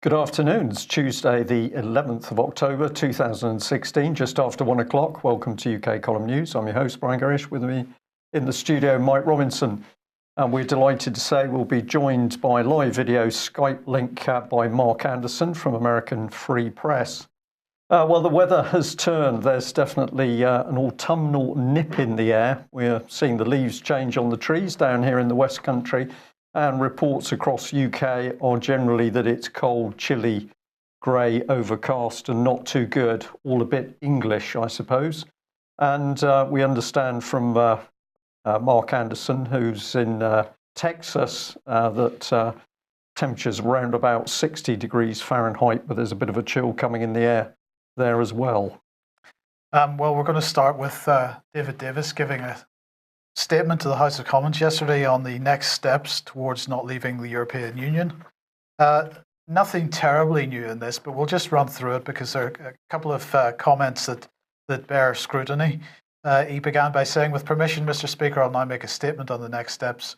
Good afternoon. It's Tuesday, the 11th of October, 2016, just after 1 o'clock. Welcome to UK Column News. I'm your host, Brian Garish. With me in the studio, Mike Robinson. And we're delighted to say we'll be joined by live video Skype link by Mark Anderson from American Free Press. Well, the weather has turned. There's definitely an autumnal nip in the air. We're seeing the leaves change on the trees down here in the West Country. And reports across UK are generally that it's cold, chilly, grey, overcast and not too good. All a bit English, I suppose. And we understand from Mark Anderson, who's in Texas, that temperatures around about 60 degrees Fahrenheit, but there's a bit of a chill coming in the air there as well. Well, we're going to start with David Davis giving a statement to the House of Commons yesterday on the next steps towards not leaving the European Union. Nothing terribly new in this, but we'll just run through it because there are a couple of comments that bear scrutiny. He began by saying, "With permission, Mr. Speaker, I'll now make a statement on the next steps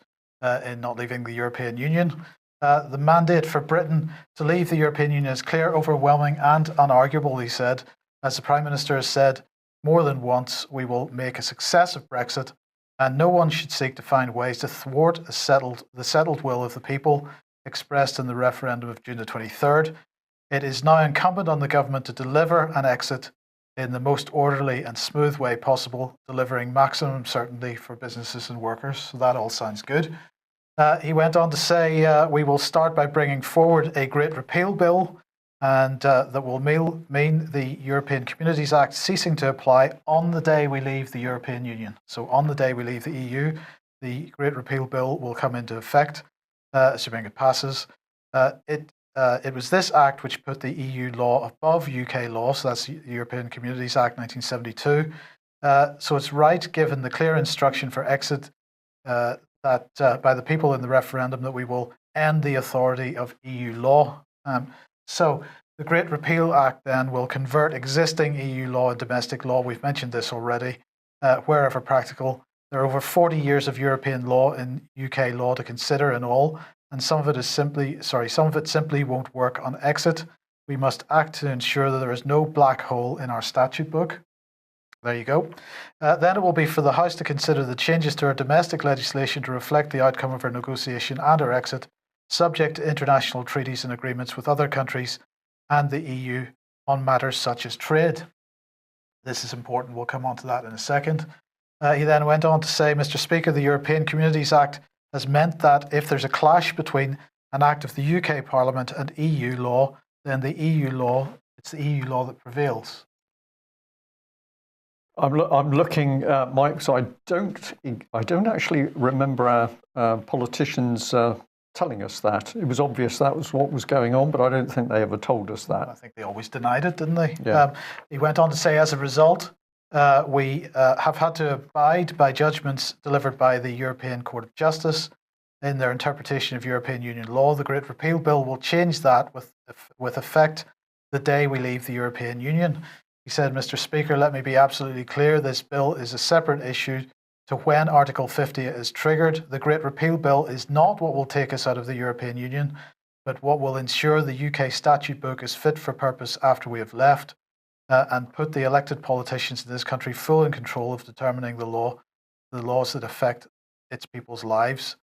in not leaving the European Union. The mandate for Britain to leave the European Union is clear, overwhelming and unarguable," he said. "As the Prime Minister has said more than once, we will make a success of Brexit, and no one should seek to find ways to thwart the settled will of the people expressed in the referendum of June the 23rd. It is now incumbent on the government to deliver an exit in the most orderly and smooth way possible, delivering maximum certainty for businesses and workers." So that all sounds good. He went on to say, "We will start by bringing forward a Great Repeal Bill, and that will mean the European Communities Act ceasing to apply on the day we leave the European Union." So on the day we leave the EU, the Great Repeal Bill will come into effect, assuming it passes. It was this act which put the EU law above UK law, so that's the European Communities Act 1972. So it's right, given the clear instruction for exit that by the people in the referendum, that we will end the authority of EU law. So the Great Repeal Act then will convert existing EU law and domestic law. We've mentioned this already, wherever practical. There are over 40 years of European law and UK law to consider in all, and some of it simply won't work on exit. We must act to ensure that there is no black hole in our statute book. There you go. Then it will be for the House to consider the changes to our domestic legislation to reflect the outcome of our negotiation and our exit, subject to international treaties and agreements with other countries and the EU on matters such as trade. This is important. We'll come on to that in a second. He then went on to say, "Mr. Speaker, the European Communities Act has meant that if there's a clash between an act of the UK Parliament and EU law, then it's the EU law that prevails." I'm looking, Mike, so I don't actually remember our politicians telling us that. It was obvious that was what was going on, but I don't think they ever told us that. I think they always denied it, didn't they? Yeah. He went on to say, "As a result, we have had to abide by judgments delivered by the European Court of Justice in their interpretation of European Union law. The Great Repeal Bill will change that with effect the day we leave the European Union." He said, "Mr. Speaker, let me be absolutely clear. This bill is a separate issue to when Article 50 is triggered. The Great Repeal Bill is not what will take us out of the European Union, but what will ensure the UK statute book is fit for purpose after we have left, and put the elected politicians in this country full in control of determining the laws that affect its people's lives,"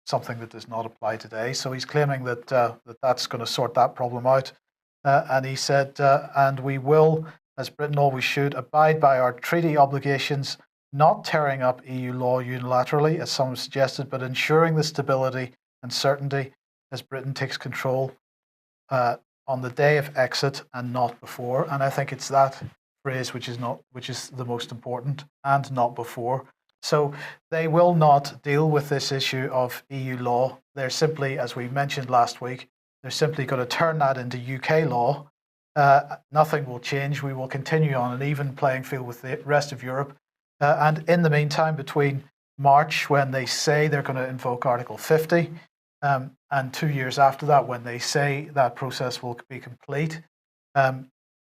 something that does not apply today. So he's claiming that that's going to sort that problem out. And he said, "And we will, as Britain always should, abide by our treaty obligations, not tearing up EU law unilaterally, as some have suggested, but ensuring the stability and certainty as Britain takes control on the day of exit and not before." And I think it's that phrase which is the most important, and not before. So they will not deal with this issue of EU law. They're simply, as we mentioned last week, they're simply going to turn that into UK law. Nothing will change. We will continue on an even playing field with the rest of Europe. And in the meantime, between March, when they say they're going to invoke Article 50, and 2 years after that, when they say that process will be complete,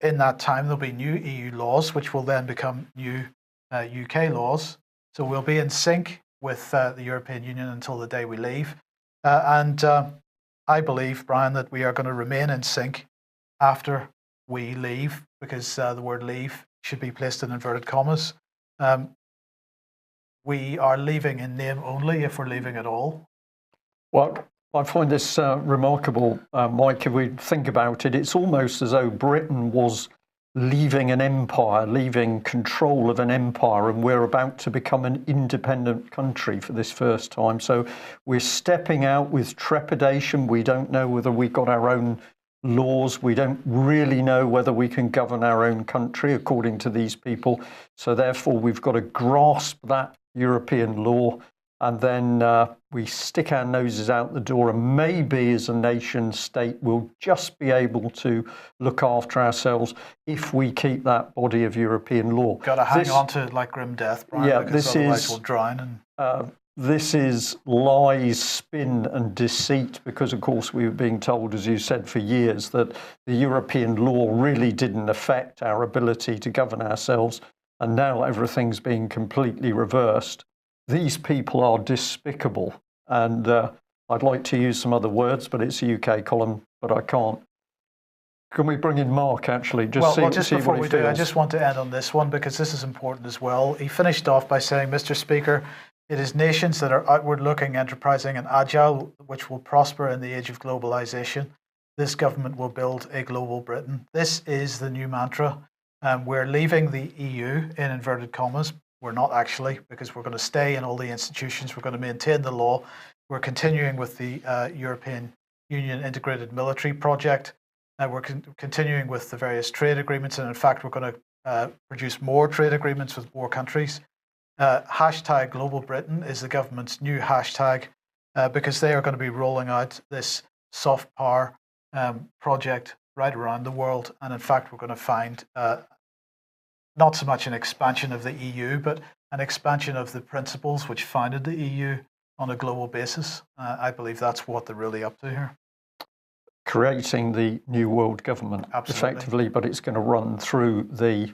in that time, there'll be new EU laws, which will then become new UK laws. So we'll be in sync with the European Union until the day we leave. And I believe, Brian, that we are going to remain in sync after we leave, because the word leave should be placed in inverted commas. We are leaving in name only if we're leaving at all. Well, I find this remarkable, Mike. If we think about it, it's almost as though Britain was leaving an empire, leaving control of an empire, and we're about to become an independent country for this first time. So we're stepping out with trepidation. We don't know whether we've got our own laws. We don't really know whether we can govern our own country, according to these people. So therefore, we've got to grasp that European law, and then we stick our noses out the door, and maybe as a nation state we'll just be able to look after ourselves if we keep that body of European law. Got to hang on to it like grim death, Brian, because otherwise we'll drown. This is lies, spin and deceit, because of course we were being told, as you said, for years that the European law really didn't affect our ability to govern ourselves, and now everything's being completely reversed. These people are despicable, and I'd like to use some other words, but it's a UK column, but I can't. Can we bring in Mark, actually? Just before we do, I just want to end on this one, because this is important as well. He finished off by saying, Mr. Speaker, it is nations that are outward-looking, enterprising and agile which will prosper in the age of globalization. This government will build a global Britain. This is the new mantra. We're leaving the EU, in inverted commas. We're not actually, because we're going to stay in all the institutions. We're going to maintain the law. We're continuing with the European Union integrated military project. We're continuing with the various trade agreements. And in fact, we're going to produce more trade agreements with more countries. Hashtag Global Britain is the government's new hashtag, because they are going to be rolling out this soft power project right around the world. And in fact, we're going to find not so much an expansion of the EU, but an expansion of the principles which founded the EU on a global basis. I believe that's what they're really up to here. Creating the new world government, effectively, but it's going to run through the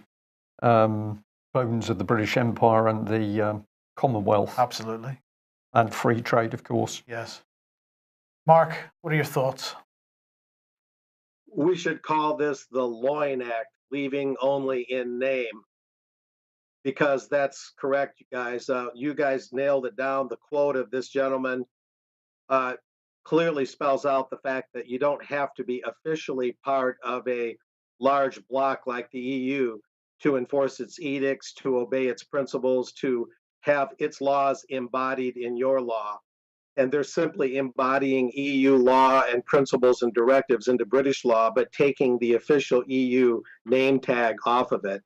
bones of the British Empire and the Commonwealth. Absolutely. And free trade, of course. Yes. Mark, what are your thoughts? We should call this the Loin Act, leaving only in name, because that's correct, you guys. You guys nailed it down. The quote of this gentleman clearly spells out the fact that you don't have to be officially part of a large bloc like the EU to enforce its edicts, to obey its principles, to have its laws embodied in your law. And they're simply embodying EU law and principles and directives into British law, but taking the official EU name tag off of it.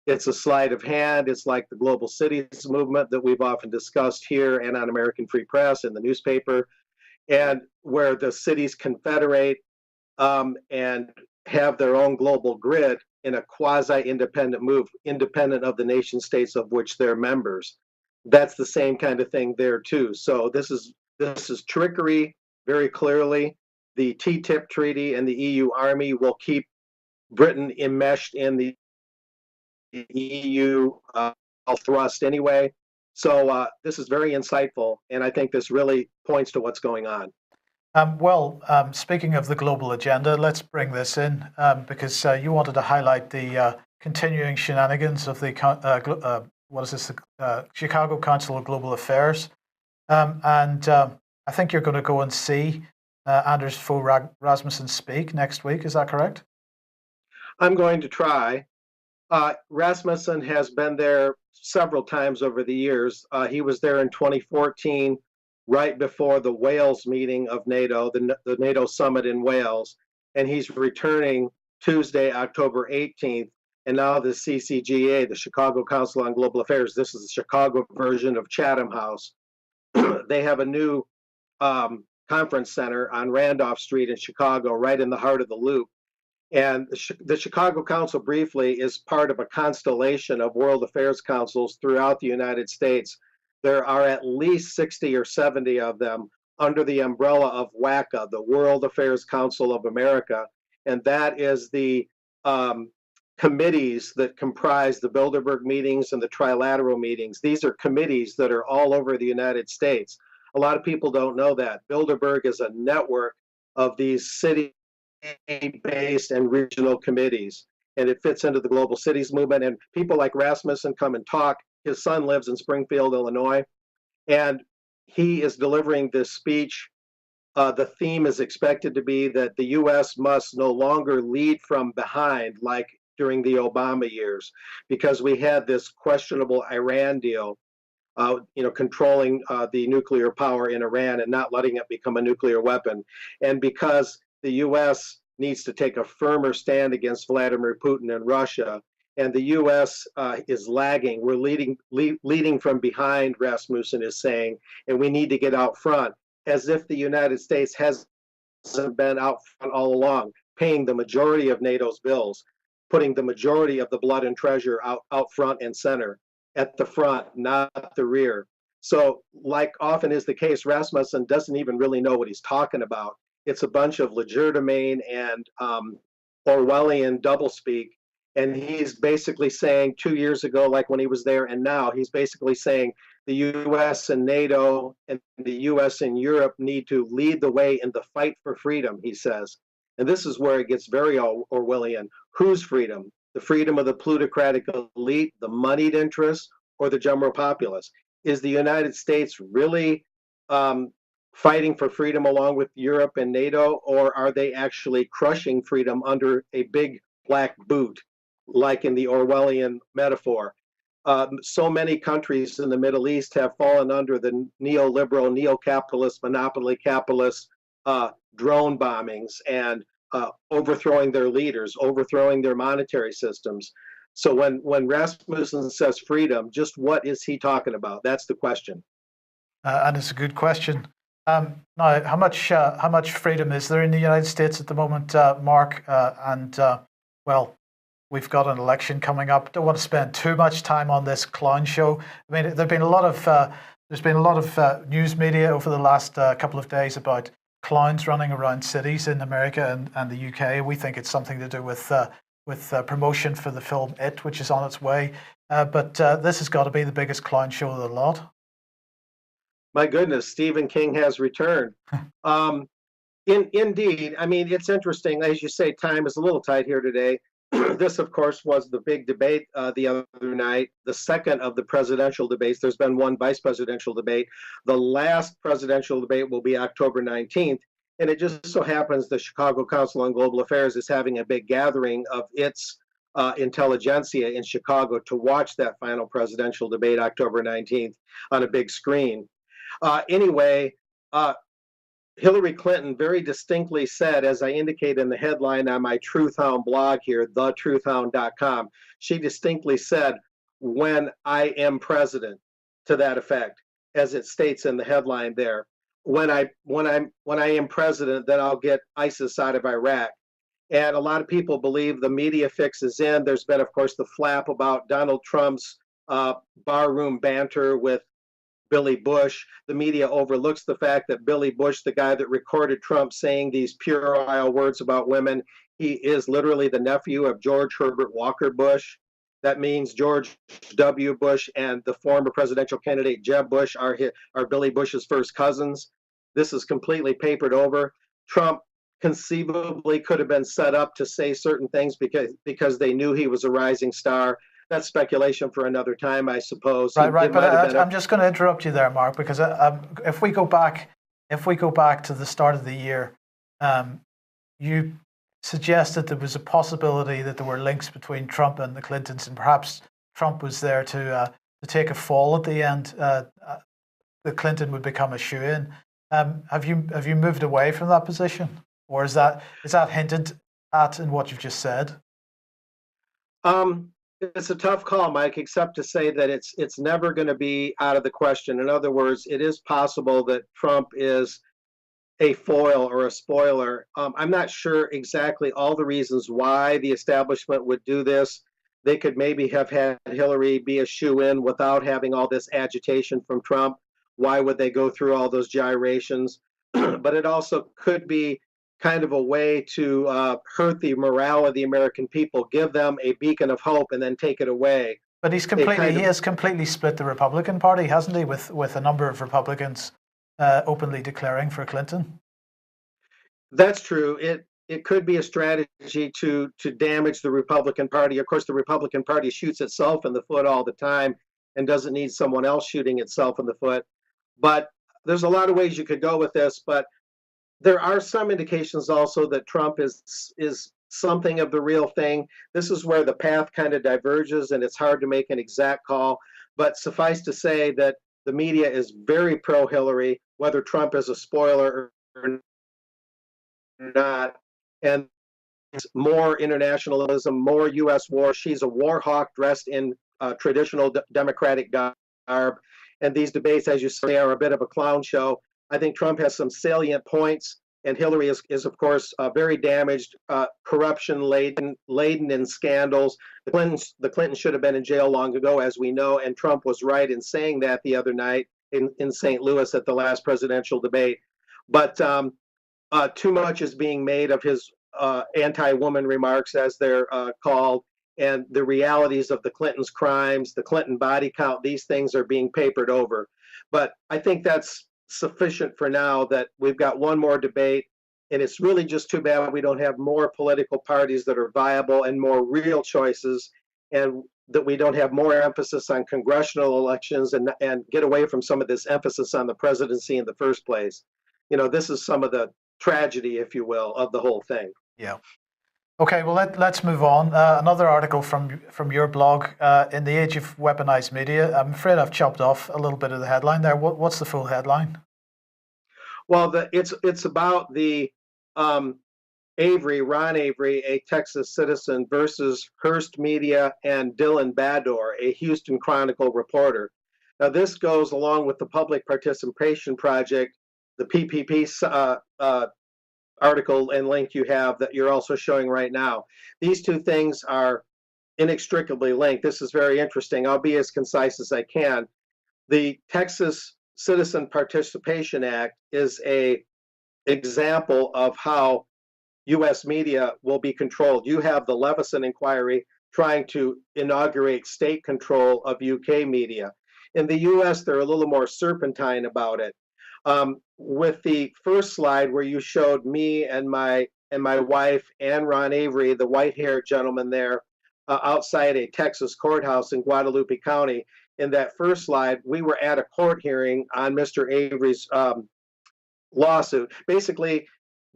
It's a sleight of hand. It's like the global cities movement that we've often discussed here and on American Free Press in the newspaper, and where the cities confederate and have their own global grid in a quasi-independent move, independent of the nation states of which they're members. That's the same kind of thing there too. So this is trickery, very clearly. The TTIP treaty and the EU army will keep Britain enmeshed in the EU thrust anyway. So this is very insightful, and I think this really points to what's going on. Speaking of the global agenda, let's bring this in because you wanted to highlight the continuing shenanigans of the Chicago Council of Global Affairs. I think you're going to go and see Anders Fogh Rasmussen speak next week. Is that correct? I'm going to try. Rasmussen has been there several times over the years. He was there in 2014, right before the Wales meeting of NATO, the NATO summit in Wales. And he's returning Tuesday, October 18th. And now the CCGA, the Chicago Council on Global Affairs, this is the Chicago version of Chatham House. They have a new conference center on Randolph Street in Chicago, right in the heart of the loop. And the Chicago Council, briefly, is part of a constellation of world affairs councils throughout the United States. There are at least 60 or 70 of them under the umbrella of WACA, the World Affairs Council of America. And that is the committees that comprise the Bilderberg meetings and the trilateral meetings. These are committees that are all over the United States. A lot of people don't know that. Bilderberg is a network of these city-based and regional committees, and it fits into the Global Cities movement. And people like Rasmussen come and talk. His son lives in Springfield, Illinois, and he is delivering this speech. The theme is expected to be that the U.S. must no longer lead from behind like during the Obama years, because we had this questionable Iran deal, controlling the nuclear power in Iran and not letting it become a nuclear weapon. And because the U.S. needs to take a firmer stand against Vladimir Putin and Russia, and the U.S. Is lagging. We're leading from behind, Rasmussen is saying, and we need to get out front, as if the United States hasn't been out front all along, paying the majority of NATO's bills, putting the majority of the blood and treasure out front and center, at the front, not the rear. So, like often is the case, Rasmussen doesn't even really know what he's talking about. It's a bunch of legerdemain and Orwellian doublespeak. And he's basically saying 2 years ago, like when he was there, and now he's basically saying the US and NATO and the US and Europe need to lead the way in the fight for freedom, he says. And this is where it gets very Orwellian. Whose freedom? The freedom of the plutocratic elite, the moneyed interests, or the general populace? Is the United States really fighting for freedom along with Europe and NATO, or are they actually crushing freedom under a big black boot, like in the Orwellian metaphor? So many countries in the Middle East have fallen under the neoliberal, neo-capitalist, monopoly capitalist drone bombings and overthrowing their leaders, overthrowing their monetary systems. So when Rasmussen says freedom, just what is he talking about? That's the question. And it's a good question. Now, how much freedom is there in the United States at the moment, Mark? Well, we've got an election coming up. Don't want to spend too much time on this clown show. I mean, there's been a lot of news media over the last couple of days about clowns running around cities in America and the UK. We think it's something to do with promotion for the film It, which is on its way. But this has got to be the biggest clown show of the lot. My goodness, Stephen King has returned. Indeed, I mean, it's interesting. As you say, time is a little tight here today. This, of course, was the big debate the other night, the second of the presidential debates. There's been one vice presidential debate. The last presidential debate will be October 19th. And it just so happens the Chicago Council on Global Affairs is having a big gathering of its intelligentsia in Chicago to watch that final presidential debate October 19th on a big screen. Anyway, Hillary Clinton very distinctly said, as I indicate in the headline on my Truthhound blog here, thetruthhound.com, she distinctly said, "When I am president," to that effect, as it states in the headline there. When I am president, then I'll get ISIS out of Iraq. And a lot of people believe the media fix is in. There's been, of course, the flap about Donald Trump's barroom banter with Billy Bush. The media overlooks the fact that Billy Bush, the guy that recorded Trump saying these puerile words about women, he is literally the nephew of George Herbert Walker Bush. That means George W. Bush and the former presidential candidate Jeb Bush are Billy Bush's first cousins. This is completely papered over. Trump conceivably could have been set up to say certain things because they knew he was a rising star. That's speculation for another time, I suppose. Right. But I'm just going to interrupt you there, Mark, because if we go back to the start of the year, you suggested there was a possibility that there were links between Trump and the Clintons, and perhaps Trump was there to take a fall at the end. The Clinton would become a shoo-in. Have you moved away from that position, or is that hinted at in what you've just said? It's a tough call, Mike, except to say that it's never going to be out of the question. In other words, it is possible that Trump is a foil or a spoiler. I'm not sure exactly all the reasons why the establishment would do this. They could maybe have had Hillary be a shoo-in without having all this agitation from Trump. Why would they go through all those gyrations? But it also could be kind of a way to hurt the morale of the American people, give them a beacon of hope, and then take it away. But he has completely split the Republican Party, hasn't he? With a number of Republicans openly declaring for Clinton. That's true. It could be a strategy to damage the Republican Party. Of course, the Republican Party shoots itself in the foot all the time and doesn't need someone else shooting itself in the foot. But there's a lot of ways you could go with this. But there are some indications also that Trump is something of the real thing. This is where the path kind of diverges, and it's hard to make an exact call. But suffice to say that the media is very pro-Hillary, whether Trump is a spoiler or not. And more internationalism, more U.S. war. She's a war hawk dressed in traditional Democratic garb. And these debates, as you say, are a bit of a clown show. I think Trump has some salient points, and Hillary is of course, very damaged, corruption laden in scandals. The Clintons should have been in jail long ago, as we know, and Trump was right in saying that the other night in St. Louis at the last presidential debate. But too much is being made of his anti-woman remarks, as they're called, and the realities of the Clintons' crimes, the Clinton body count. These things are being papered over. But I think that's sufficient for now, that we've got one more debate, and it's really just too bad we don't have more political parties that are viable and more real choices, and that we don't have more emphasis on congressional elections and get away from some of this emphasis on the presidency in the first place. You know, this is some of the tragedy, if you will, of the whole thing. Yeah. Okay, well, let's move on. Another article from your blog, In the Age of Weaponized Media. I'm afraid I've chopped off a little bit of the headline there. What's the full headline? Well, it's about the Ron Avery, a Texas citizen, versus Hearst Media and Dylan Baddour, a Houston Chronicle reporter. Now, this goes along with the Public Participation Project, the PPP article and link you have that you're also showing right now. These two things are inextricably linked. This is very interesting. I'll be as concise as I can. The Texas Citizen Participation Act is an example of how U.S. media will be controlled. You have the Leveson inquiry trying to inaugurate state control of UK media. In the U.S., they're a little more serpentine about it. With the first slide where you showed me and my wife and Ron Avery, the white-haired gentleman there, outside a Texas courthouse in Guadalupe County, in that first slide, we were at a court hearing on Mr. Avery's lawsuit. Basically,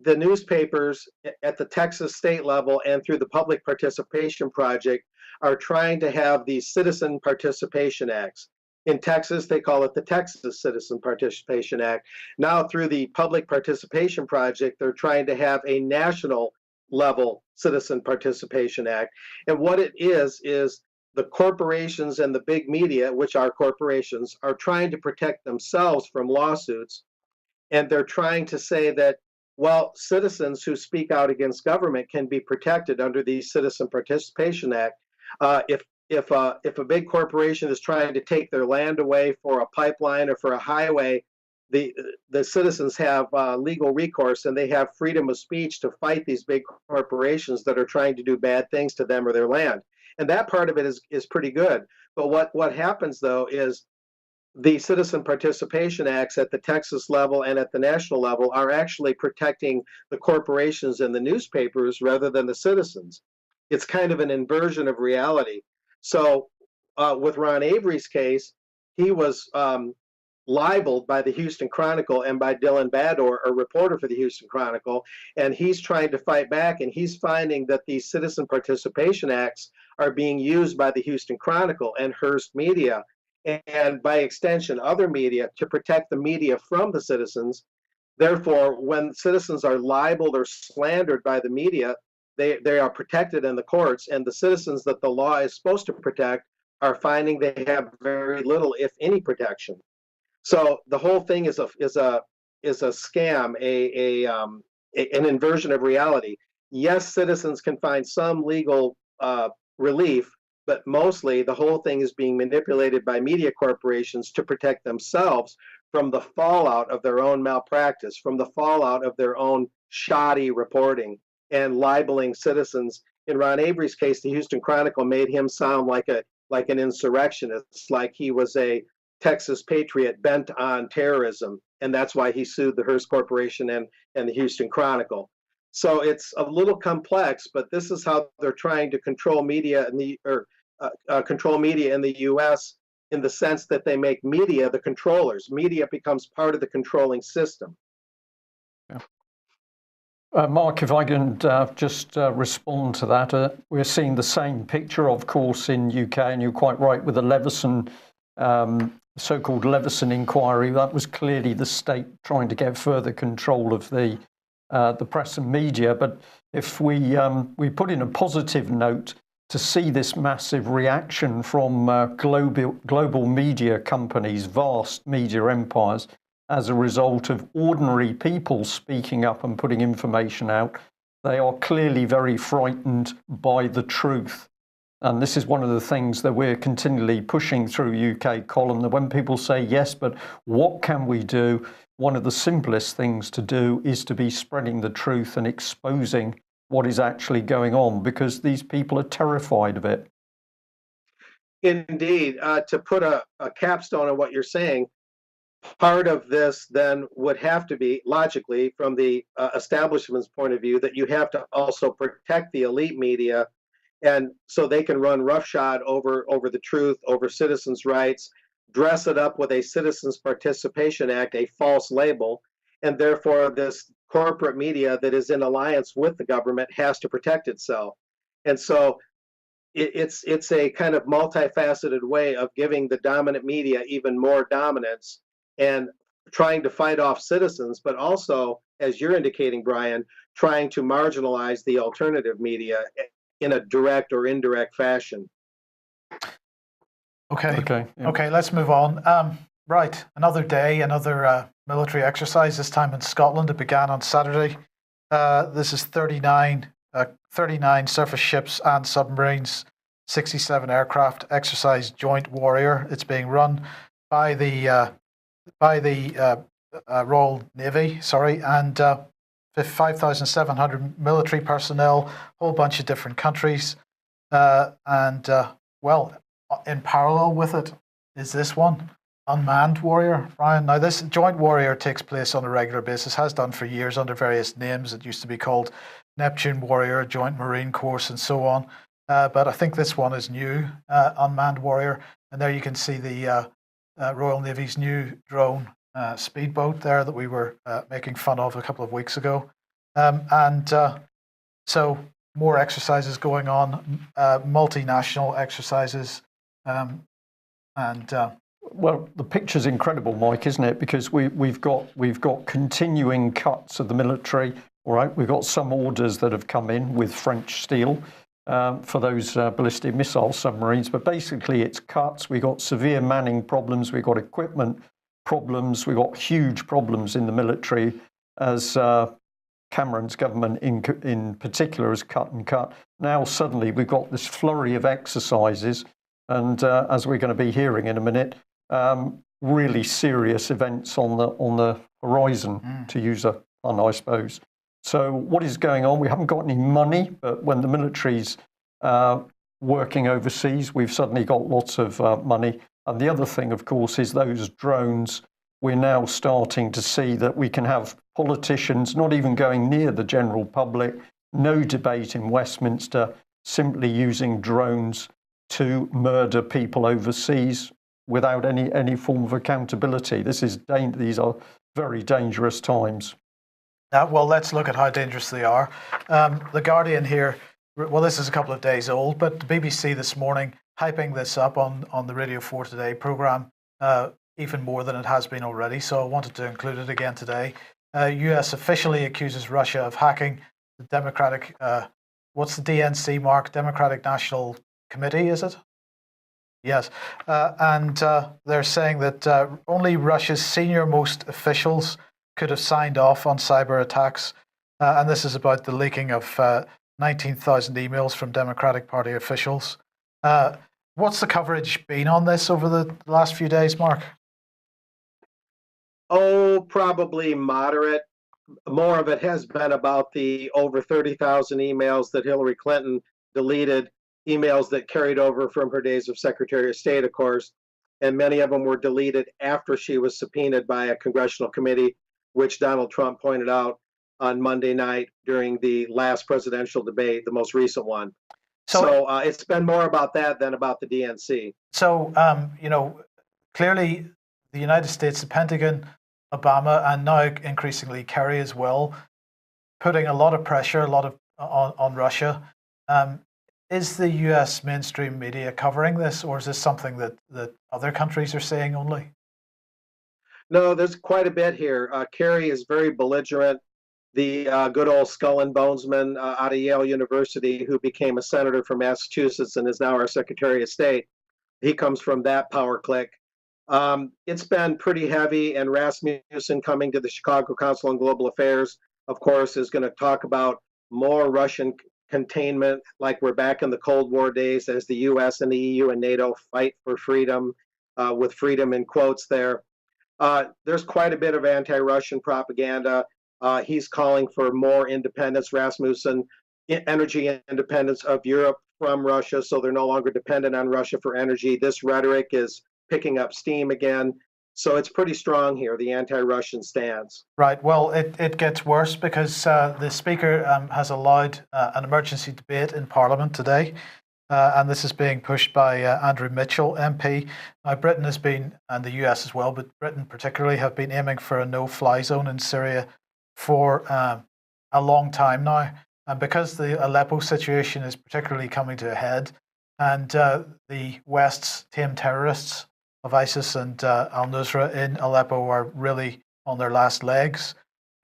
the newspapers at the Texas state level and through the Public Participation Project are trying to have these citizen participation acts. In Texas, they call it the Texas Citizen Participation Act. Now, through the Public Participation Project, they're trying to have a national level Citizen Participation Act. And what it is the corporations and the big media, which are corporations, are trying to protect themselves from lawsuits. And they're trying to say that, well, citizens who speak out against government can be protected under the Citizen Participation Act. If a big corporation is trying to take their land away for a pipeline or for a highway, the citizens have legal recourse, and they have freedom of speech to fight these big corporations that are trying to do bad things to them or their land. And that part of it is pretty good. But what happens, though, is the Citizen Participation Acts at the Texas level and at the national level are actually protecting the corporations and the newspapers rather than the citizens. It's kind of an inversion of reality. So with Ron Avery's case, he was libeled by the Houston Chronicle and by Dylan Baddour, a reporter for the Houston Chronicle, and he's trying to fight back, and he's finding that these Citizen Participation Acts are being used by the Houston Chronicle and Hearst Media, and by extension, other media, to protect the media from the citizens. Therefore, when citizens are libeled or slandered by the media, they are protected in the courts, and the citizens that the law is supposed to protect are finding they have very little, if any, protection. So the whole thing is a scam, an inversion of reality. Yes, citizens can find some legal relief, but mostly the whole thing is being manipulated by media corporations to protect themselves from the fallout of their own malpractice, from the fallout of their own shoddy reporting and libeling citizens. In Ron Avery's case, the Houston Chronicle made him sound like an insurrectionist, like he was a Texas patriot bent on terrorism, and that's why he sued the Hearst Corporation and the Houston Chronicle. So it's a little complex, but this is how they're trying to control media in the control media in the U.S. in the sense that they make media the controllers. Media becomes part of the controlling system. Mark, if I can just respond to that, we're seeing the same picture, of course, in UK, and you're quite right with the Leveson, so-called Leveson inquiry. That was clearly the state trying to get further control of the press and media. But if we put in a positive note to see this massive reaction from global media companies, vast media empires, as a result of ordinary people speaking up and putting information out, they are clearly very frightened by the truth. And this is one of the things that we're continually pushing through UK Column, that when people say, yes, but what can we do? One of the simplest things to do is to be spreading the truth and exposing what is actually going on, because these people are terrified of it. Indeed, to put a capstone on what you're saying, part of this then would have to be, logically, from the establishment's point of view, that you have to also protect the elite media, and so they can run roughshod over the truth, over citizens' rights, dress it up with a Citizens Participation Act, a false label, and therefore this corporate media that is in alliance with the government has to protect itself. And so it's a kind of multifaceted way of giving the dominant media even more dominance and trying to fight off citizens, but also, as you're indicating, Brian, trying to marginalize the alternative media in a direct or indirect fashion. Okay, let's move on. Right, another day, another military exercise, this time in Scotland. It began on Saturday. This is 39 surface ships and submarines, 67 aircraft, exercise Joint Warrior. It's being run by the Royal Navy, and 5,700 military personnel, a whole bunch of different countries. Well, in parallel with it is this one, Unmanned Warrior, Brian. Now, this Joint Warrior takes place on a regular basis, has done for years under various names. It used to be called Neptune Warrior, Joint Marine Course, and so on. But I think this one is new, Unmanned Warrior. And there you can see the Royal Navy's new drone speedboat there that we were making fun of a couple of weeks ago. So more exercises going on, multinational exercises. Well, the picture's incredible, Mike, isn't it? Because we've got continuing cuts of the military. All right, we've got some orders that have come in with French steel for those ballistic missile submarines, but basically it's cuts. We've got severe manning problems. We've got equipment problems. We've got huge problems in the military, as Cameron's government in particular has cut and cut. Now suddenly we've got this flurry of exercises, and as we're going to be hearing in a minute, really serious events on the horizon, to use a pun, I suppose. So what is going on? We haven't got any money, but when the military's working overseas, we've suddenly got lots of money. And the other thing, of course, is those drones. We're now starting to see that we can have politicians not even going near the general public, no debate in Westminster, simply using drones to murder people overseas without any form of accountability. These are very dangerous times. Well, let's look at how dangerous they are. The Guardian here, well, this is a couple of days old, but the BBC this morning hyping this up on the Radio 4 Today programme even more than it has been already, so I wanted to include it again today. US officially accuses Russia of hacking the Democratic, what's the DNC, Mark? Democratic National Committee, is it? Yes. And they're saying that only Russia's senior-most officials could have signed off on cyber attacks. And this is about the leaking of 19,000 emails from Democratic Party officials. What's the coverage been on this over the last few days, Mark? Oh, probably moderate. More of it has been about the over 30,000 emails that Hillary Clinton deleted, emails that carried over from her days of Secretary of State, of course, and many of them were deleted after she was subpoenaed by a congressional committee, which Donald Trump pointed out on Monday night during the last presidential debate, the most recent one. So it's been more about that than about the DNC. So, clearly the United States, the Pentagon, Obama, and now increasingly Kerry as well, putting a lot of pressure, on Russia. Is the US mainstream media covering this, or is this something that other countries are saying only? No, there's quite a bit here. Kerry is very belligerent. The good old skull and bonesman out of Yale University, who became a senator from Massachusetts and is now our Secretary of State, he comes from that power clique. It's been pretty heavy, and Rasmussen, coming to the Chicago Council on Global Affairs, of course, is going to talk about more Russian containment, like we're back in the Cold War days as the US and the EU and NATO fight for freedom, with freedom in quotes there. There's quite a bit of anti-Russian propaganda. He's calling for more independence, Rasmussen, energy independence of Europe from Russia, so they're no longer dependent on Russia for energy. This rhetoric is picking up steam again. So it's pretty strong here, the anti-Russian stance. Right. Well, it gets worse because the Speaker has allowed an emergency debate in Parliament today. And this is being pushed by Andrew Mitchell, MP. Now, Britain has been, and the US as well, but Britain particularly, have been aiming for a no-fly zone in Syria for a long time now. And because the Aleppo situation is particularly coming to a head, and the West's tame terrorists of ISIS and al-Nusra in Aleppo are really on their last legs,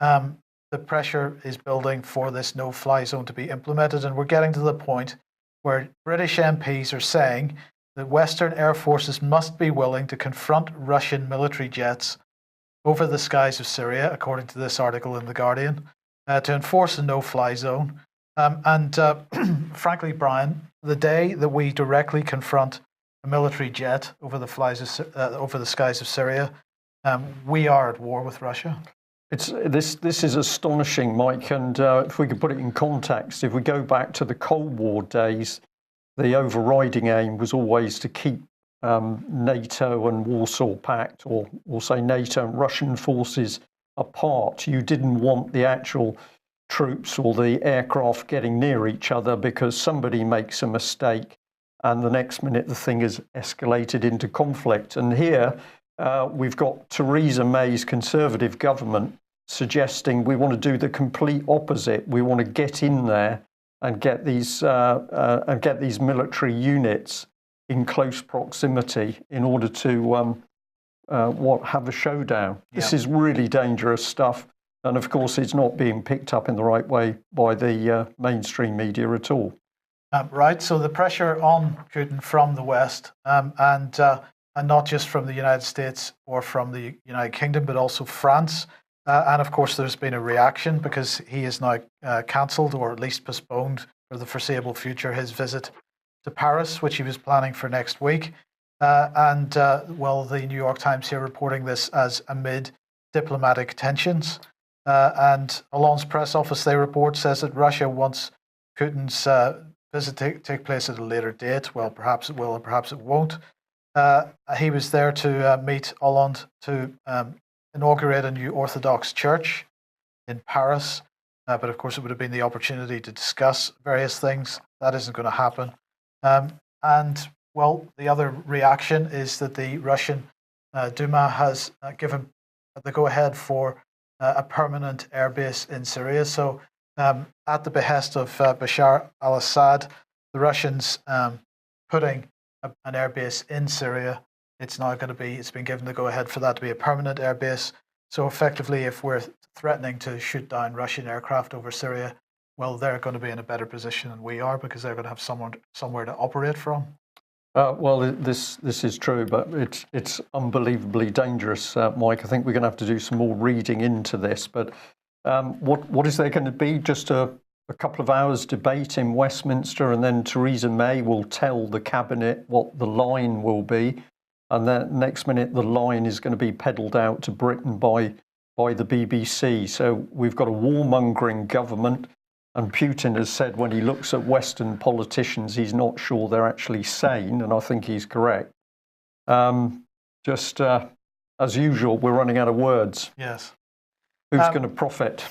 the pressure is building for this no-fly zone to be implemented. And we're getting to the point where British MPs are saying that Western air forces must be willing to confront Russian military jets over the skies of Syria, according to this article in The Guardian, to enforce a no-fly zone. Frankly, Brian, the day that we directly confront a military jet over the skies of Syria, we are at war with Russia. This is astonishing, Mike, and if we could put it in context, if we go back to the Cold War days, the overriding aim was always to keep NATO and Warsaw Pact, or we'll say NATO and Russian forces apart. You didn't want the actual troops or the aircraft getting near each other because somebody makes a mistake and the next minute the thing is escalated into conflict. And here we've got Theresa May's Conservative government suggesting we want to do the complete opposite. We want to get in there and get these military units in close proximity in order to have a showdown. Yeah. This is really dangerous stuff. And of course, it's not being picked up in the right way by the mainstream media at all. Right. So the pressure on Putin from the West, and not just from the United States or from the United Kingdom, but also France. And of course, there's been a reaction because he is now cancelled, or at least postponed for the foreseeable future, his visit to Paris, which he was planning for next week. The New York Times here reporting this as amid diplomatic tensions. And Hollande's press office, they report, says that Russia wants Putin's visit take place at a later date. Well, perhaps it will, and perhaps it won't. He was there to meet Hollande to inaugurate a new Orthodox church in Paris. But of course, it would have been the opportunity to discuss various things. That isn't going to happen. The other reaction is that the Russian Duma has given the go-ahead for a permanent airbase in Syria. So at the behest of Bashar al-Assad, the Russians putting an airbase in Syria. It's been given the go-ahead for that to be a permanent airbase. So effectively, if we're threatening to shoot down Russian aircraft over Syria, well, they're going to be in a better position than we are because they're going to have somewhere to operate from. This is true, but it's unbelievably dangerous, Mike. I think we're going to have to do some more reading into this. But what is there going to be? Just a couple of hours debate in Westminster, and then Theresa May will tell the cabinet what the line will be. and then next minute the line is going to be peddled out to Britain by the BBC. So we've got a warmongering government, and Putin has said when he looks at Western politicians, he's not sure they're actually sane, and I think he's correct. As usual, we're running out of words. Yes. Who's going to profit?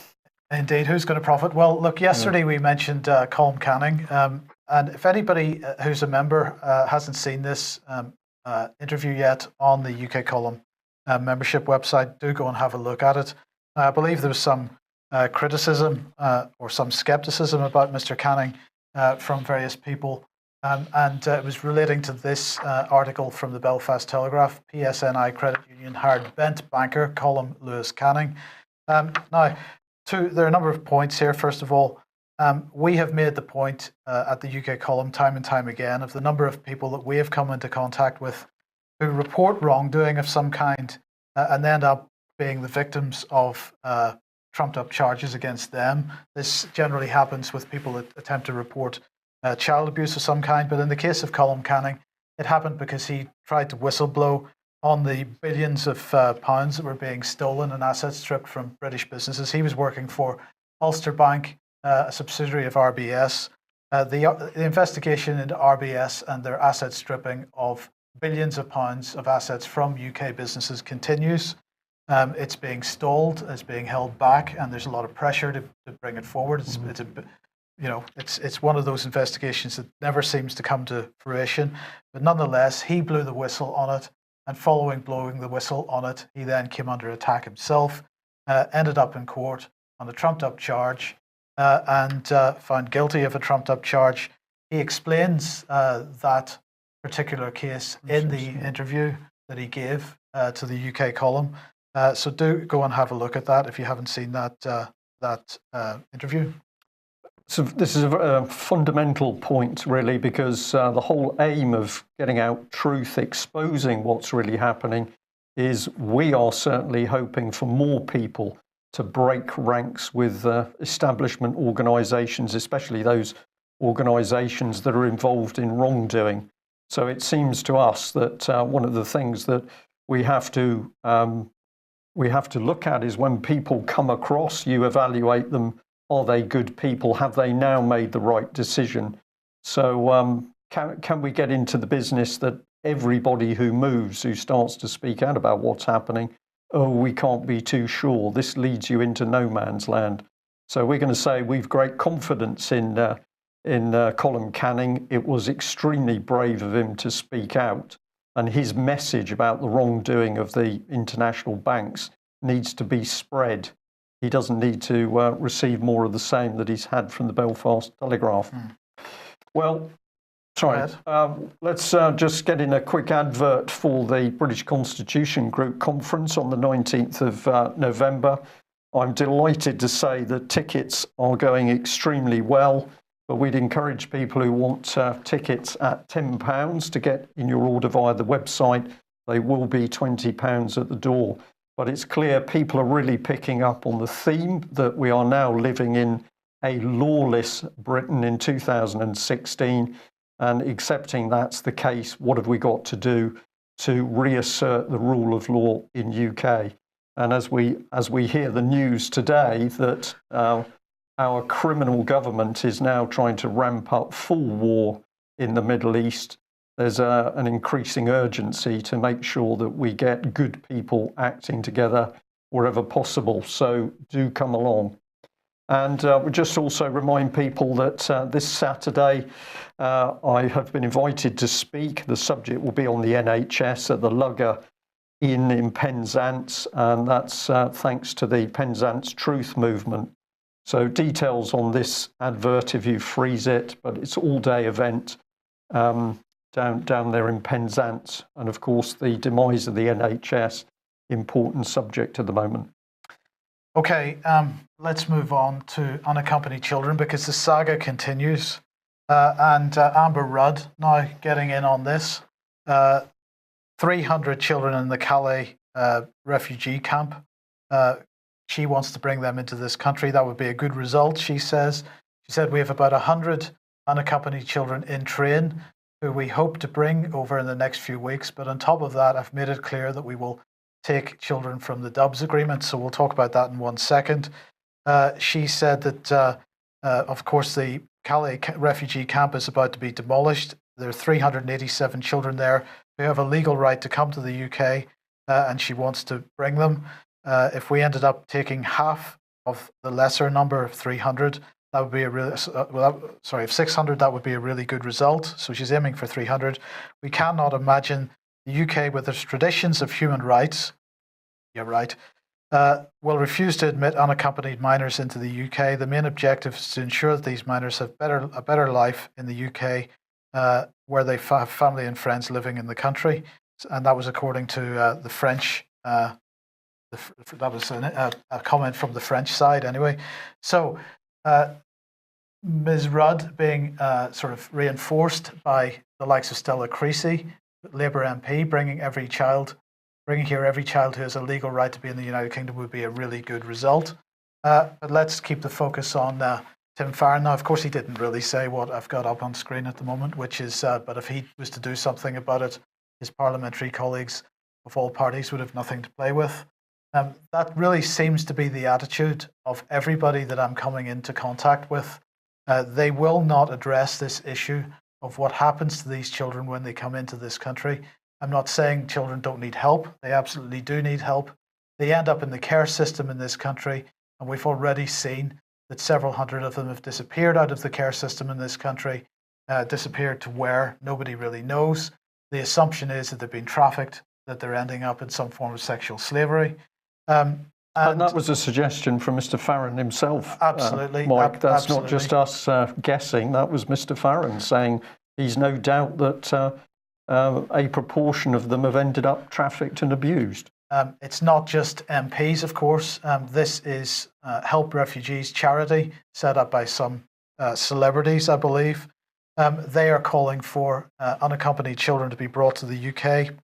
Indeed, who's going to profit? Well, look, yesterday we mentioned Colm Canning, and if anybody who's a member hasn't seen this interview yet on the UK Column membership website, do go and have a look at it. I believe there was some criticism or some skepticism about Mr. Canning from various people, and it was relating to this article from the Belfast Telegraph. PSNI Credit Union hired bent banker Colm Lewis Canning. Now, there are a number of points here. First of all, we have made the point at the UK Column time and time again of the number of people that we have come into contact with who report wrongdoing of some kind and end up being the victims of trumped up charges against them. This generally happens with people that attempt to report child abuse of some kind, but in the case of Colm Canning, it happened because he tried to whistleblow on the billions of pounds that were being stolen and assets stripped from British businesses. He was working for Ulster Bank, a subsidiary of RBS. The investigation into RBS and their asset stripping of billions of pounds of assets from UK businesses continues. It's being stalled, it's being held back, and there's a lot of pressure to bring it forward. It's one of those investigations that never seems to come to fruition. But nonetheless, he blew the whistle on it, and following blowing the whistle on it, he then came under attack himself, ended up in court on a trumped-up charge, and found guilty of a trumped-up charge. He explains that particular case in the interview that he gave to the UK Column. So do go and have a look at that if you haven't seen that interview. So this is a fundamental point, really, because the whole aim of getting out truth, exposing what's really happening, is we are certainly hoping for more people to break ranks with establishment organisations, especially those organisations that are involved in wrongdoing. So it seems to us that one of the things that we have to look at is when people come across, you evaluate them. Are they good people? Have they now made the right decision? So can we get into the business that everybody who moves, who starts to speak out about what's happening, we can't be too sure. This leads you into no man's land. So we're going to say we've great confidence in Colm Canning. It was extremely brave of him to speak out, and his message about the wrongdoing of the international banks needs to be spread. He doesn't need to receive more of the same that he's had from the Belfast Telegraph. Well, sorry, let's just get in a quick advert for the British Constitution Group conference on the 19th of November. I'm delighted to say that tickets are going extremely well, but we'd encourage people who want tickets at £10 to get in your order via the website. They will be £20 at the door. But it's clear people are really picking up on the theme that we are now living in a lawless Britain in 2016, and accepting that's the case, what have we got to do to reassert the rule of law in UK? And as we hear the news today that our criminal government is now trying to ramp up full war in the Middle East, there's an increasing urgency to make sure that we get good people acting together wherever possible. So do come along. And we just also remind people that this Saturday I have been invited to speak. The subject will be on the NHS at the Lugger Inn in Penzance, and that's thanks to the Penzance Truth Movement. So details on this advert if you freeze it, but it's all-day event. Down there in Penzance, and of course the demise of the NHS, important subject at the moment. Okay, let's move on to unaccompanied children because the saga continues, and Amber Rudd now getting in on this. 300 children in the Calais refugee camp. She wants to bring them into this country. That would be a good result, she says. She said we have about 100 unaccompanied children in train who we hope to bring over in the next few weeks. But on top of that, I've made it clear that we will take children from the Dubs agreement. So we'll talk about that in 1 second. She said that, of course, the Calais refugee camp is about to be demolished. There are 387 children there who have a legal right to come to the UK, and she wants to bring them. If we ended up taking half of the lesser number of 300, that would be a really, of 600, that would be a really good result. So she's aiming for 300. We cannot imagine the UK with its traditions of human rights, will refuse to admit unaccompanied minors into the UK. The main objective is to ensure that these minors have a better life in the UK, where they have family and friends living in the country. And that was according to the French. That was a comment from the French side, anyway. So Ms. Rudd being sort of reinforced by the likes of Stella Creasy, Labour MP, bringing here every child who has a legal right to be in the United Kingdom would be a really good result. But let's keep the focus on Tim Farron. Now, of course, he didn't really say what I've got up on screen at the moment, which is, but if he was to do something about it, his parliamentary colleagues of all parties would have nothing to play with. That really seems to be the attitude of everybody that I'm coming into contact with. They will not address this issue of what happens to these children when they come into this country. I'm not saying children don't need help. They absolutely do need help. They end up in the care system in this country, and we've already seen that several hundred of them have disappeared out of the care system in this country, disappeared to where nobody really knows. The assumption is that they've been trafficked, that they're ending up in some form of sexual slavery. And that was a suggestion from Mr. Farron himself. Absolutely. Mike, that's absolutely. not just us guessing. That was Mr. Farron saying he's no doubt that a proportion of them have ended up trafficked and abused. It's not just MPs, of course. This is Help Refugees charity set up by some celebrities, I believe. They are calling for unaccompanied children to be brought to the UK.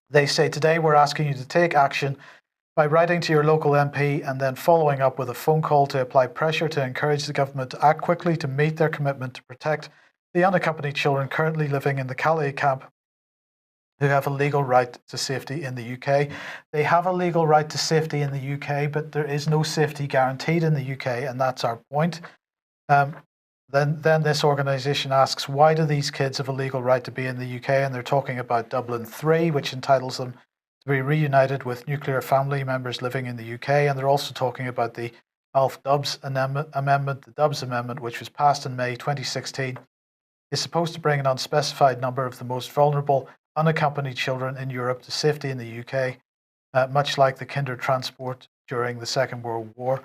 They say, today we're asking you to take action by writing to your local MP and then following up with a phone call to apply pressure to encourage the government to act quickly to meet their commitment to protect the unaccompanied children currently living in the Calais camp who have a legal right to safety in the UK. They have a legal right to safety in the UK, but there is no safety guaranteed in the UK, and that's our point. Then this organisation asks, why do these kids have a legal right to be in the UK? And they're talking about Dublin 3, which entitles them to be reunited with nuclear family members living in the UK. And they're also talking about the Alf Dubs Amendment, the Dubs Amendment, which was passed in May 2016, is supposed to bring an unspecified number of the most vulnerable unaccompanied children in Europe to safety in the UK, much like the kinder transport during the Second World War.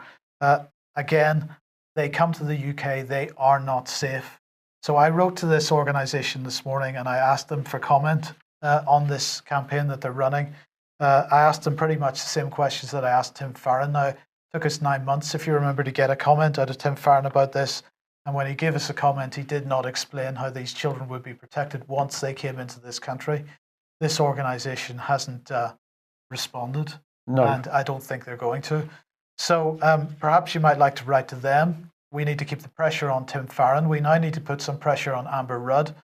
Again, they come to the UK, they are not safe. So I wrote to this organisation this morning and I asked them for comment on this campaign that they're running. I asked them pretty much the same questions that I asked Tim Farron. Now, it took us 9 months, if you remember, to get a comment out of Tim Farron about this. And when he gave us a comment, he did not explain how these children would be protected once they came into this country. This organisation hasn't responded, and I don't think they're going to. So perhaps you might like to write to them. We need to keep the pressure on Tim Farron. We now need to put some pressure on Amber Rudd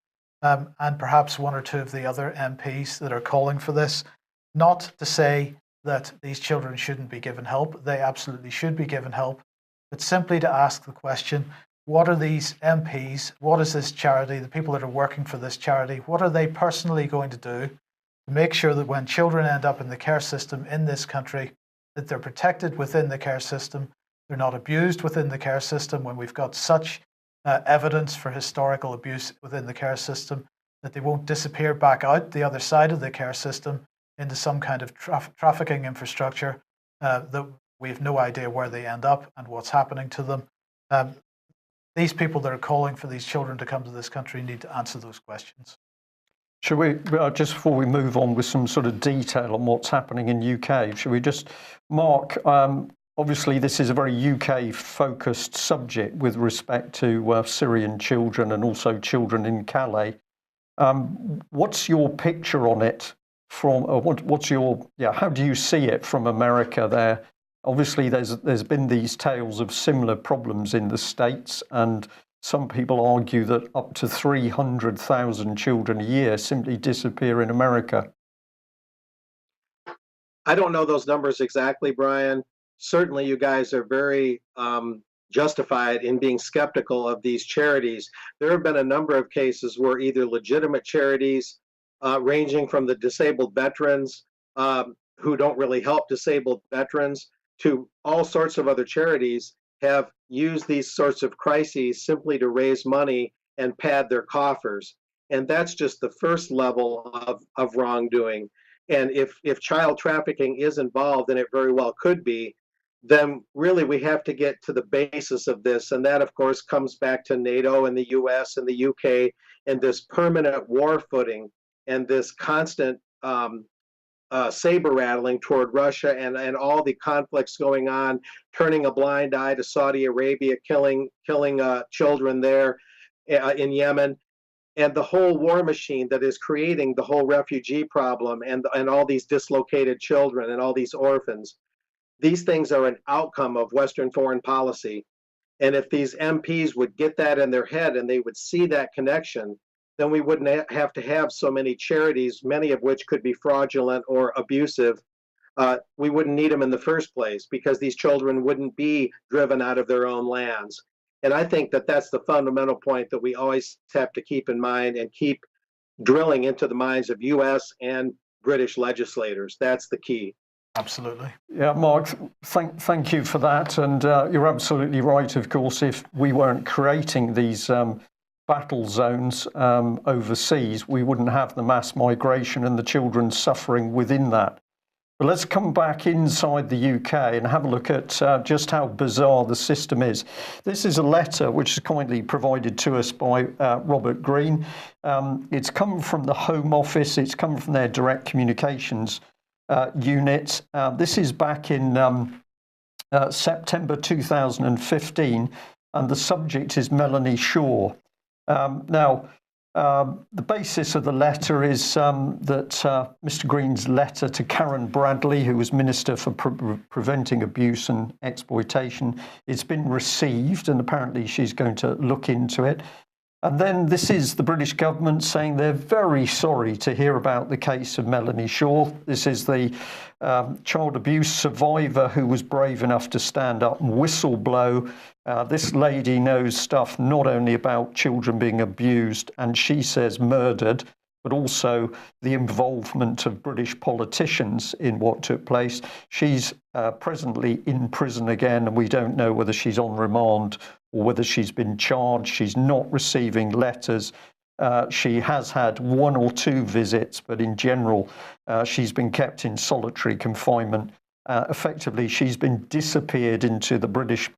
and perhaps one or two of the other MPs that are calling for this. Not to say that these children shouldn't be given help. They absolutely should be given help, but simply to ask the question, what are these MPs, what is this charity, the people that are working for this charity, what are they personally going to do to make sure that when children end up in the care system in this country, that they're protected within the care system, they're not abused within the care system when we've got such evidence for historical abuse within the care system, that they won't disappear back out the other side of the care system into some kind of trafficking infrastructure, that we have no idea where they end up and what's happening to them. These people that are calling for these children to come to this country need to answer those questions. Should we, just before we move on with some sort of detail on what's happening in UK, should we just, Mark, obviously this is a very UK-focused subject with respect to Syrian children and also children in Calais. What's your picture on it from, how do you see it from America there? Obviously, there's been these tales of similar problems in the States, and some people argue that up to 300,000 children a year simply disappear in America. I don't know those numbers exactly, Brian. Certainly, you guys are very justified in being skeptical of these charities. There have been a number of cases where either legitimate charities, ranging from the disabled veterans, who don't really help disabled veterans, to all sorts of other charities, have used these sorts of crises simply to raise money and pad their coffers. And that's just the first level of wrongdoing. And if child trafficking is involved, and it very well could be, then really we have to get to the basis of this. And that, of course, comes back to NATO and the US and the UK and this permanent war footing and this constant saber rattling toward Russia and all the conflicts going on, turning a blind eye to Saudi Arabia, killing children there in Yemen, and the whole war machine that is creating the whole refugee problem and all these dislocated children and all these orphans. These things are an outcome of Western foreign policy. And if these MPs would get that in their head and they would see that connection, then we wouldn't have to have so many charities, many of which could be fraudulent or abusive. We wouldn't need them in the first place because these children wouldn't be driven out of their own lands. And I think that that's the fundamental point that we always have to keep in mind and keep drilling into the minds of US and British legislators. That's the key. Absolutely. Yeah, Mark, thank you for that. And you're absolutely right, of course, if we weren't creating these battle zones overseas, we wouldn't have the mass migration and the children suffering within that. But let's come back inside the UK and have a look at just how bizarre the system is. This is a letter which is kindly provided to us by Robert Green. It's come from the Home Office. It's come from their direct communications unit. This is back in September 2015, and the subject is Melanie Shaw. The basis of the letter is that Mr. Green's letter to Karen Bradley, who was Minister for Preventing Abuse and Exploitation, it's been received, and apparently she's going to look into it. And then this is the British government saying they're very sorry to hear about the case of Melanie Shaw. This is the child abuse survivor who was brave enough to stand up and whistle blow. This lady knows stuff not only about children being abused and she says murdered, but also the involvement of British politicians in what took place. She's presently in prison again, and we don't know whether she's on remand or whether she's been charged. She's not receiving letters. She has had one or two visits, but in general, she's been kept in solitary confinement. Effectively, she's been disappeared into the British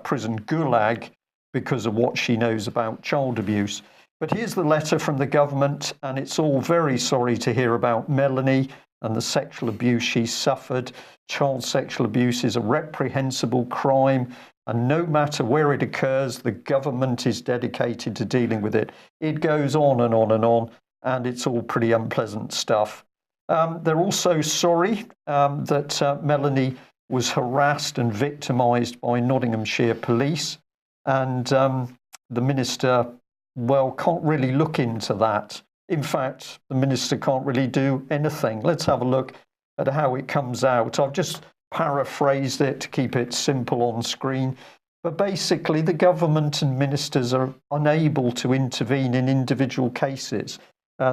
prison gulag because of what she knows about child abuse. But here's the letter from the government, and it's all very sorry to hear about Melanie and the sexual abuse she suffered. Child sexual abuse is a reprehensible crime, and no matter where it occurs, the government is dedicated to dealing with it. It goes on and on and on, and it's all pretty unpleasant stuff. They're also sorry that Melanie was harassed and victimised by Nottinghamshire police, and the minister, well, can't really look into that. In fact, the minister can't really do anything. Let's have a look at how it comes out. I've just paraphrased it to keep it simple on screen. But basically, the government and ministers are unable to intervene in individual cases.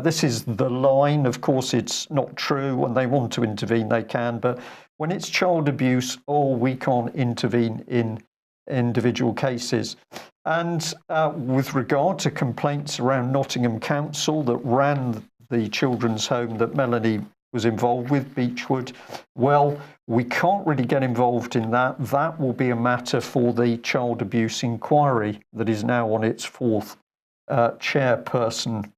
This is the line. Of course, it's not true. When they want to intervene, they can. But when it's child abuse, we can't intervene in individual cases. And with regard to complaints around Nottingham Council that ran the children's home that Melanie was involved with, Beechwood, well, we can't really get involved in that. That will be a matter for the child abuse inquiry that is now on its fourth chairperson.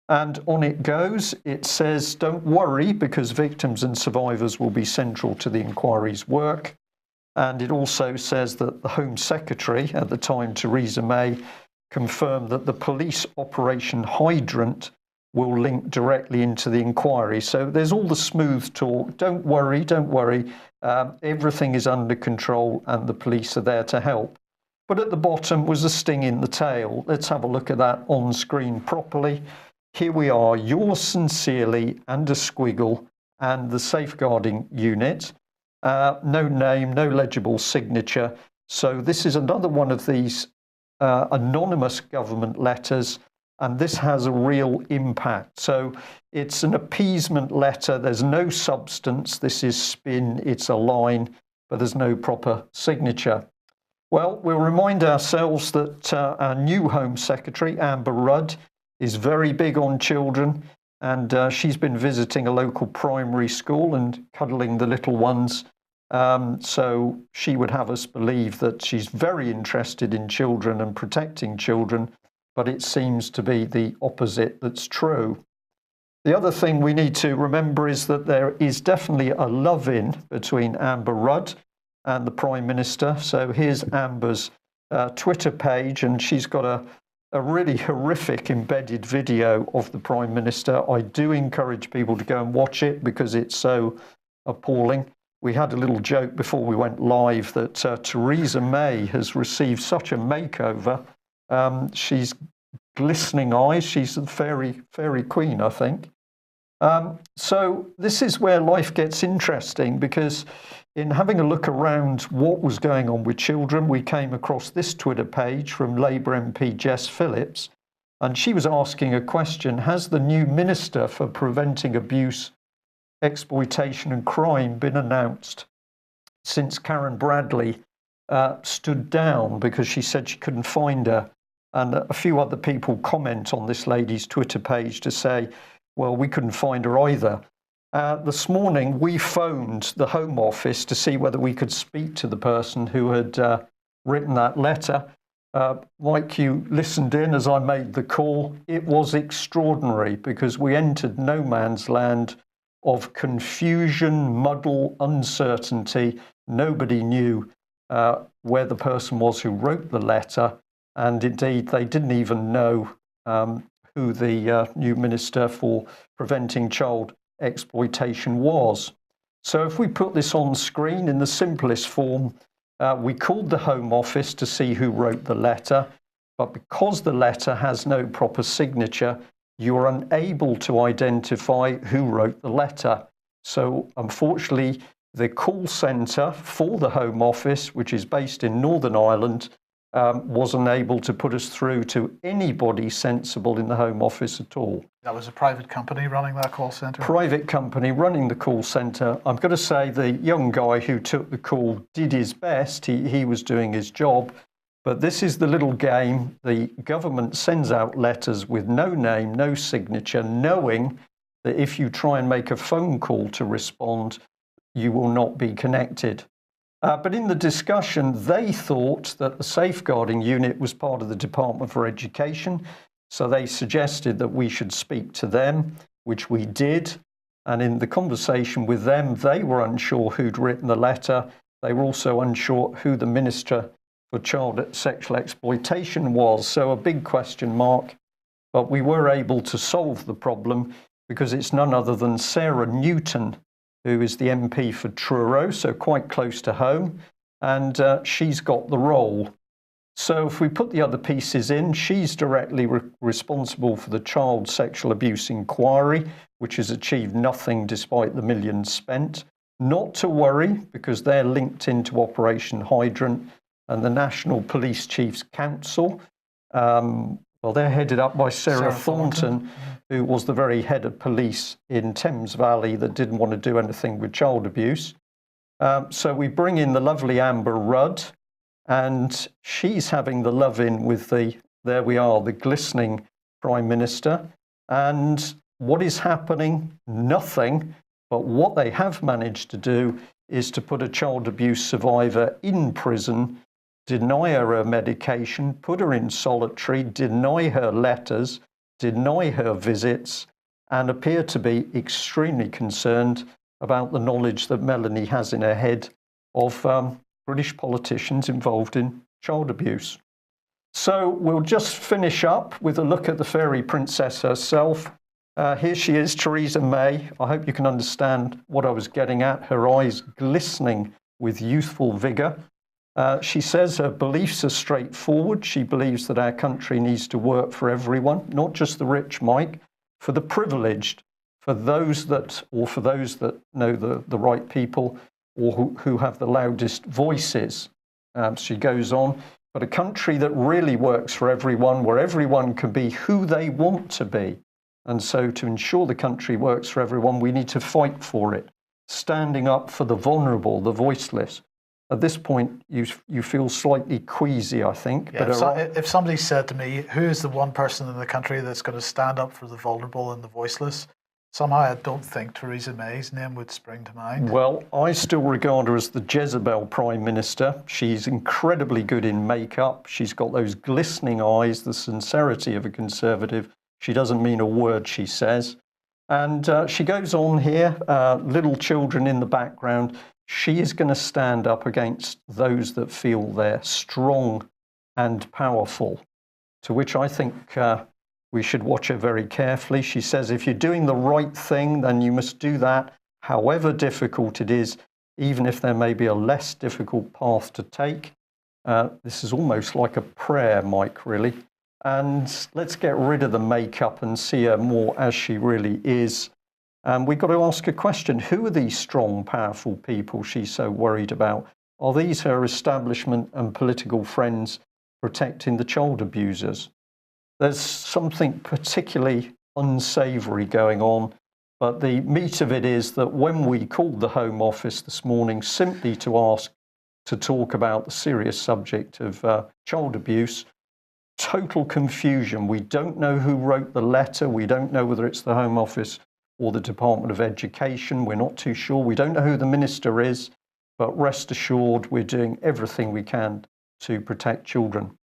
And on it goes. It says, don't worry, because victims and survivors will be central to the inquiry's work. And it also says that the Home Secretary, at the time, Theresa May, confirmed that the police Operation Hydrant will link directly into the inquiry. So there's all the smooth talk. Don't worry, don't worry. Everything is under control and the police are there to help. But at the bottom was a sting in the tail. Let's have a look at that on screen properly. Here we are, yours sincerely, and a squiggle, and the safeguarding unit. No name, no legible signature. So this is another one of these anonymous government letters, and this has a real impact. So it's an appeasement letter. There's no substance. This is spin. It's a line, but there's no proper signature. Well, we'll remind ourselves that our new Home Secretary, Amber Rudd, is very big on children, and she's been visiting a local primary school and cuddling the little ones. So she would have us believe that she's very interested in children and protecting children, but it seems to be the opposite that's true. The other thing we need to remember is that there is definitely a love-in between Amber Rudd and the Prime Minister. So here's Amber's Twitter page, and she's got a really horrific embedded video of the Prime Minister. I do encourage people to go and watch it because it's so appalling. We had a little joke before we went live that Theresa May has received such a makeover. She's glistening eyes. She's the fairy queen, I think. So this is where life gets interesting, because in having a look around what was going on with children, we came across this Twitter page from Labour MP Jess Phillips, and she was asking a question: has the new Minister for Preventing Abuse, Exploitation and Crime been announced since Karen Bradley stood down because she said she couldn't find her? And a few other people comment on this lady's Twitter page to say, well, we couldn't find her either. This morning, we phoned the Home Office to see whether we could speak to the person who had written that letter. Like you listened in as I made the call, it was extraordinary because we entered no man's land of confusion, muddle, uncertainty. Nobody knew where the person was who wrote the letter. And indeed, they didn't even know who the new Minister for Preventing Child Exploitation was. So if we put this on screen in the simplest form, we called the Home Office to see who wrote the letter, but because the letter has no proper signature, you're unable to identify who wrote the letter. So unfortunately, the call centre for the Home Office, which is based in Northern Ireland, was unable to put us through to anybody sensible in the Home Office at all. That was a private company running that call centre? Private company running the call centre. I'm going to say the young guy who took the call did his best. He was doing his job. But this is the little game. The government sends out letters with no name, no signature, knowing that if you try and make a phone call to respond, you will not be connected. But in the discussion, they thought that the safeguarding unit was part of the Department for Education. So they suggested that we should speak to them, which we did. And in the conversation with them, they were unsure who'd written the letter. They were also unsure who the Minister for Child Sexual Exploitation was. So a big question mark. But we were able to solve the problem because it's none other than Sarah Newton, who is the MP for Truro, so quite close to home, and she's got the role. So if we put the other pieces in, she's directly responsible for the Child Sexual Abuse Inquiry, which has achieved nothing despite the millions spent. Not to worry, because they're linked into Operation Hydrant and the National Police Chiefs Council. Well, they're headed up by Sarah Thornton, who was the very head of police in Thames Valley that didn't want to do anything with child abuse. So we bring in the lovely Amber Rudd, and she's having the love-in with there we are, the glistening Prime Minister. And what is happening? Nothing. But what they have managed to do is to put a child abuse survivor in prison, deny her medication, put her in solitary, deny her letters, deny her visits, and appear to be extremely concerned about the knowledge that Melanie has in her head of British politicians involved in child abuse. So we'll just finish up with a look at the fairy princess herself. Here she is, Theresa May. I hope you can understand what I was getting at. Her eyes glistening with youthful vigour. She says her beliefs are straightforward. She believes that our country needs to work for everyone, not just the rich, Mike, for the privileged, for those that know the right people or who have the loudest voices. She goes on, but a country that really works for everyone, where everyone can be who they want to be. And so to ensure the country works for everyone, we need to fight for it, standing up for the vulnerable, the voiceless. At this point, you feel slightly queasy, I think. Yeah, but if somebody said to me, who is the one person in the country that's going to stand up for the vulnerable and the voiceless, somehow I don't think Theresa May's name would spring to mind. Well, I still regard her as the Jezebel Prime Minister. She's incredibly good in makeup. She's got those glistening eyes, the sincerity of a Conservative. She doesn't mean a word she says. And she goes on here, little children in the background. She is going to stand up against those that feel they're strong and powerful, to which I think we should watch her very carefully. She says, if you're doing the right thing, then you must do that, however difficult it is, even if there may be a less difficult path to take. This is almost like a prayer, Mike, really. And let's get rid of the makeup and see her more as she really is. We've got to ask a question. Who are these strong, powerful people she's so worried about? Are these her establishment and political friends protecting the child abusers? There's something particularly unsavoury going on, but the meat of it is that when we called the Home Office this morning simply to ask to talk about the serious subject of child abuse, total confusion. We don't know who wrote the letter. We don't know whether it's the Home Office or the Department of Education. We're not too sure. We don't know who the minister is, but rest assured we're doing everything we can to protect children.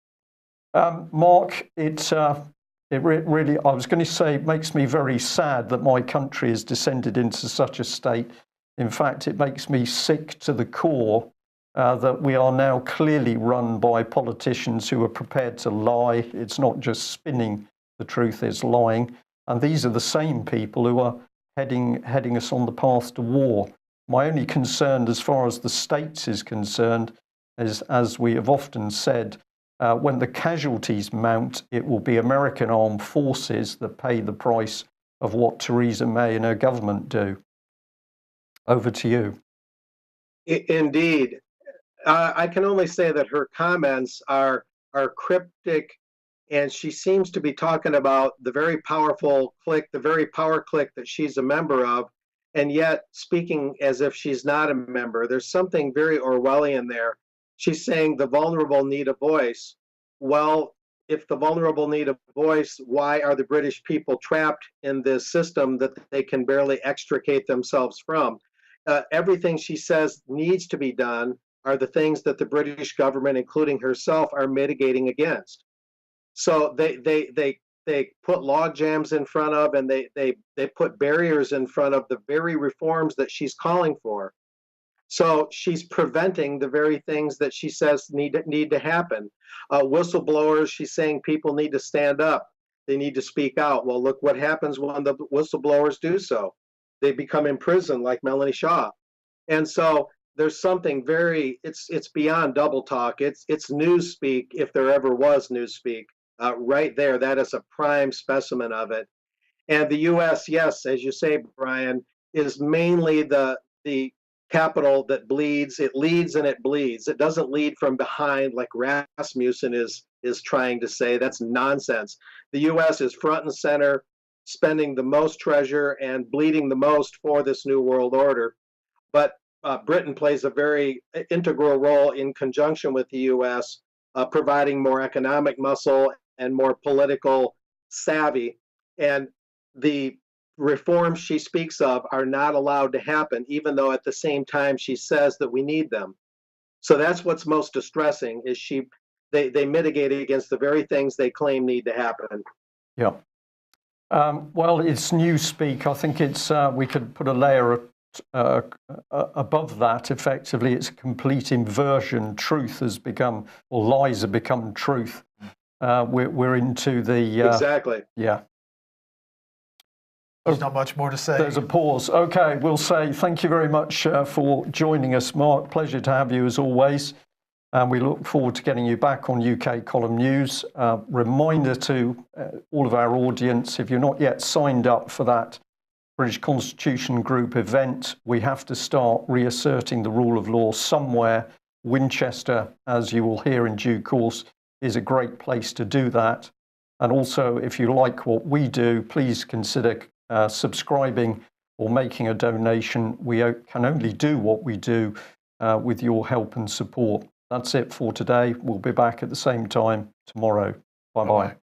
Mark, it really, I was going to say, it makes me very sad that my country has descended into such a state. In fact, it makes me sick to the core that we are now clearly run by politicians who are prepared to lie. It's not just spinning the truth, it's lying. And these are the same people who are heading us on the path to war. My only concern as far as the States is concerned is, as we have often said, when the casualties mount, it will be American armed forces that pay the price of what Theresa May and her government do. Over to you. Indeed. I can only say that her comments are cryptic, and she seems to be talking about the very powerful clique, the very power clique that she's a member of, and yet speaking as if she's not a member. There's something very Orwellian there. She's saying the vulnerable need a voice. Well, if the vulnerable need a voice, why are the British people trapped in this system that they can barely extricate themselves from? Everything she says needs to be done are the things that the British government, including herself, are mitigating against. So they put log jams in front of, and they put barriers in front of the very reforms that she's calling for. So she's preventing the very things that she says need to happen. Whistleblowers, she's saying people need to stand up. They need to speak out. Well, look what happens when the whistleblowers do so. They become imprisoned, like Melanie Shaw. And so there's something very, it's beyond double talk. It's newspeak, if there ever was newspeak. Right there, that is a prime specimen of it. And the U.S., yes, as you say, Brian, is mainly the capital that bleeds. It leads and it bleeds. It doesn't lead from behind like Rasmussen is trying to say. That's nonsense. The U.S. is front and center, spending the most treasure and bleeding the most for this new world order. But Britain plays a very integral role in conjunction with the U.S., providing more economic muscle and more political savvy. And the reforms she speaks of are not allowed to happen, even though at the same time she says that we need them. So that's what's most distressing, is they mitigate against the very things they claim need to happen. Yeah. Well, it's newspeak. I think it's we could put a layer above that. Effectively, it's a complete inversion. Truth has become, or lies have become truth. We're into the exactly. Yeah. There's not much more to say. There's a pause. Okay, we'll say thank you very much for joining us, Mark. Pleasure to have you as always. And we look forward to getting you back on UK Column News. Reminder to all of our audience, if you're not yet signed up for that British Constitution Group event, we have to start reasserting the rule of law somewhere. Winchester, as you will hear in due course, is a great place to do that. And also, if you like what we do, please consider subscribing or making a donation. We can only do what we do with your help and support. That's it for today. We'll be back at the same time tomorrow. Bye-bye.